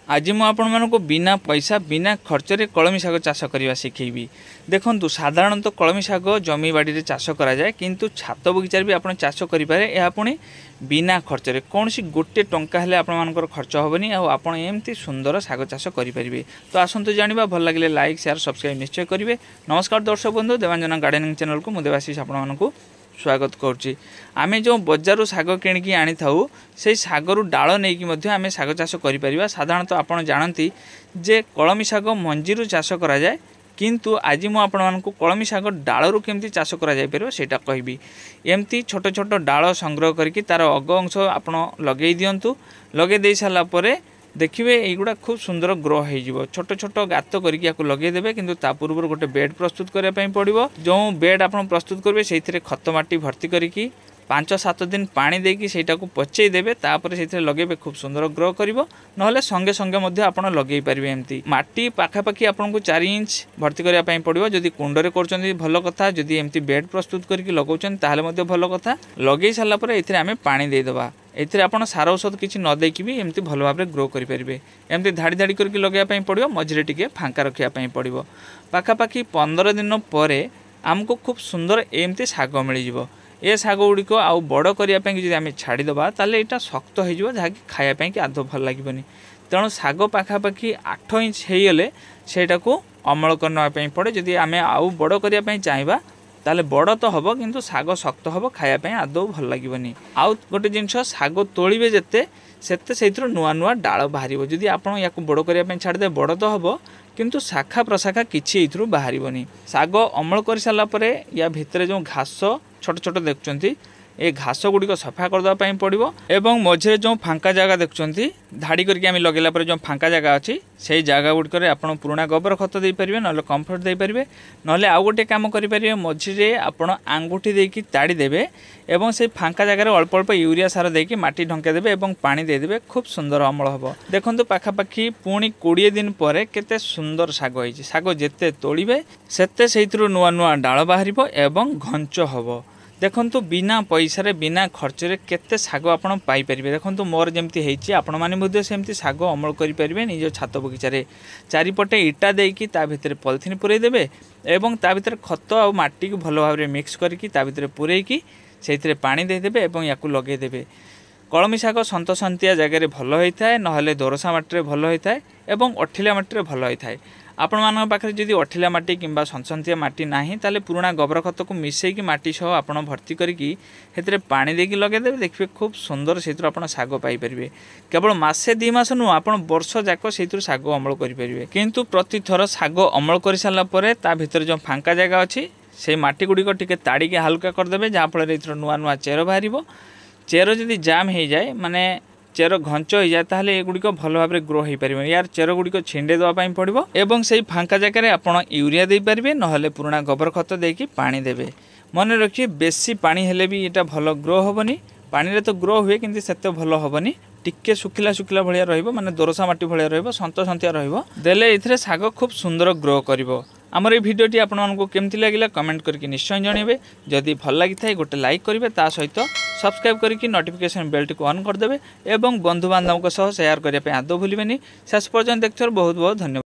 आज मु आपण मानक बिना पैसा बिना खर्च रे कलमी शाग चाष करने शिखेबी। देखंतु साधारणतः कलमी शाग जमी बाड़ी रे चाष करा जाए, किंतु छात बगीचार भी आपण चाष करि पारे। या पुणी बिना खर्च रे कौनसी गोटे टंका हेले आपण मानकर खर्च होबनी आ आपण एमती सुंदर शाग चाष करि परिबे। तो आसंतु जानिबा, भल लागिले लाइक शेयर सब्सक्राइब निश्चय करिवे। नमस्कार दर्शक बंधु, देवांजना गार्डनिंग चैनल को मु देवाशीष आपण मानकु स्वागत करुच्ची। आमे जो बजार शाग किणिकी आनी थाउ से शागर डाल नहीं कि आमे शाग चाष करिपरिबा। साधारणतः आपण जानती जे कलमी शाग मंजीरु चाष करा जाए, किंतु आज मु आपण मानकु कलमी शाग डालरू केमती चाष करा जाय परिबो सेटा कहबी। एमती छोट छोट डाल संग्रह करके तार अग अंश आपण लगे दियंतु। लगे दे साला परे देखिए युवा खूब सुंदर ग्रो हो छोट छोट गात करके लगेदेवे। किंतु ता पूर्व गोटे बेड प्रस्तुत करने पड़ो। जो बेड आप प्रस्तुत करेंगे से खत माटी भर्ती करके 5-7 दिन पानी देकी सेटा को पचई देबे। तापर से लगे खूब सुंदर ग्रो करिवो। नहले संगे संगे मध्य आपण लगे पारिबे। एमती माटी पाखापाखि आपन को 4 इंच भर्ती करिया पई पड़िवो। जदि कुंडरे करचंदी भलो कथा, जदि एमती बेड प्रस्तुत करके लगौचन ताहले मध्य भलो कथा। लगे साला परे एथिरे आमे पानी दे देबा। एथिरे आपण सार औषध किछि न देकी भी एमती भलो भाबरे ग्रो करि परिबे। एमती धाड़ी धाड़ी करके लगेया पई पड़िवो, मझिरे टिके फांका रखिया पई पड़िवो। पाखापाखि 15 दिन परे हमको खूब सुंदर एमती शाग मिल जिवो। ए शाग गुड़िक आउ बड़ करने जब आम छाड़ीदबा ताले यहाँ शक्त हो जहाँकि खायापाई कि आदौ भल लगे। तेणु शाग पाखापाखि 8 इंच होगले सेटा को अमल करने पड़े। जदि आम आउ बड़ करने चाहिए ताले बड़ तो हम, किंतु शाग शक्त हम, खायापाई आदौ भल लगे। आउ गोटे जिनस शाग तोड़े जिते सेते से नुआ नुआ डाल बाहर। जदि आप बड़ करने छाड़दे बड़ तो हम, किंतु शाखा प्रशाखा किसी ये बाहर। शाग अमल कर सारापर या भितर जो घास छोट छोट देखुंती ए घास गुड़िक सफा करदेवाई पड़ो। एवं मझे जो फांका जगह देखुंती धाड़ी करके आम लगेला पर जो फांका जगह अच्छी से जगह गुड़िक आपड़ पुराना गोबर खत दे पारे, ना कंफर्ट दे पारे। ना आउ गोटे कम करेंगे, मझे आपड़ आंगुठी देकी ताड़ी देवे एवं से फांका जगह अल्प अल्प यूरिया सार देकी माटी ढंके देवे एवं पानी देदेवे। खूब सुंदर अमल हम। देखो पाखापाखि पुणी 20 दिन पर केते सुंदर शाग होइछि। शाग जेते तोड़े सेते से नुआ नुआ डाल बाहर एवं घंच हम। देखंतु बिना पैसा रे बिना खर्च रे केते शाग आपण पाई परिबे। देखंतु मोर जेमती हेछि आपण माने मध्ये सेमती शाग अमल करि परिबे। निज छात बगीचा रे चारिपटे इटा देकी ता भितर पॉलिथिन पुरै देबे एवं ता भितर खत आ माटी को भलो भाबरे मिक्स करके ता भितर पुरैकी सेथिरे पानी दे देबे एवं याकू लगे देबे। कलमी शाग सन्तसंतिया जगह रे भलो होइथाय, नहले दोरसा माटी रे भलो होइथाय एवं अठिला माटी रे भलो होइथाय। आपण मान पाखे जदि अठिला माटी किंबा सनसंतिया माटी नाही ताले पुराना गोबर खत को मिसेकी माटी सह आपण भर्ती करके हेतरे पानी देकी लगे देबे। देखिए खूब सुंदर से आपण शाग पाई परिबे। केवल मासे 2 मास नु आपण वर्ष जाक सेतु शाग अमल करि परिबे। किंतु प्रति थर शाग अमल कर साला परे ता भितर जो फांका जगह अछि से माटी गुड़िक टिके ताड़ी के हल्का कर देबे, जहाँ फल रे नुआ नुआ चेर बाहरिबो। चेर जदि जाम हो जाए माने चेर घंच हो जाए ताहले एगुड़िक भल भाव ग्रो हो पार। यार चेर गुड़िक छिंडे देवाई पड़ो एवं से फांका जगह आपड़ यूरिया दे पारे, नहले पुराना गोबर खत देकी पानी देवे। मन रखिए बेसी पानी हेले भी यहाँ भल ग्रो हेनी। पानी रे तो ग्रो हुए किंतु सेते भल हेनी। टिके सुखिला सुखिला भाया रहिबो, माने दोरसा माटी भाया रहिबो, सन्तसंतिया रहिबो। देले एथिरे शाग खूब सुंदर ग्रो करिवो। आमर ये भिडियोटी आपको केमती लगिला कमेंट करके निश्चय जनइबे। जदि भल लगी गोटे लाइक करेंगे, ता सहित सब्सक्राइब करके नोटिफिकेशन बेल टी ऑन करदे एवं बंधु बांधव शेयर करने आदौ भूलें। शेष पर्यंत देखिए बहुत बहुत धन्यवाद।